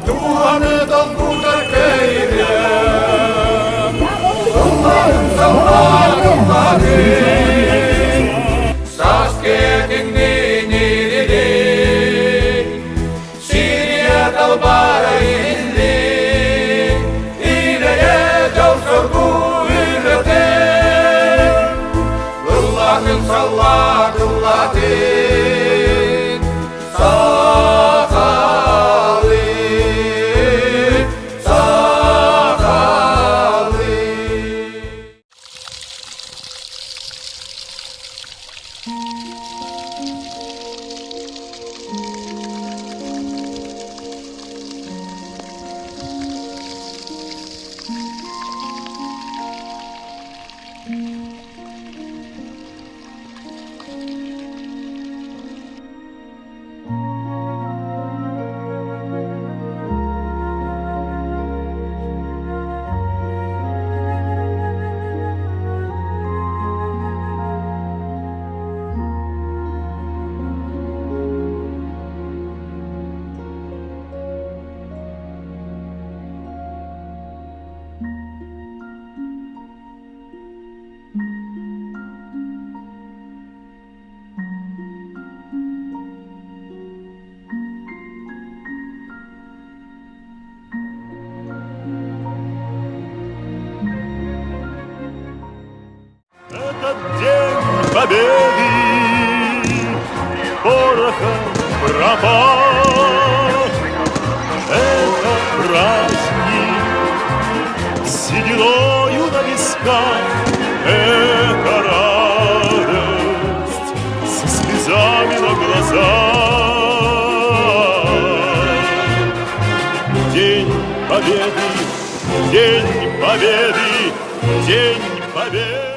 Duanı doldur kıydım Allah'ım sallarım hadim Sasketin niridi Siriye dalbara indi İleye cavsar bu ülleti Allah'ım sallarım hadim Этот день победы порохом пропах. Это праздник с сединою на висках. Это радость со слезами на глазах. День победы, день победы, день победы.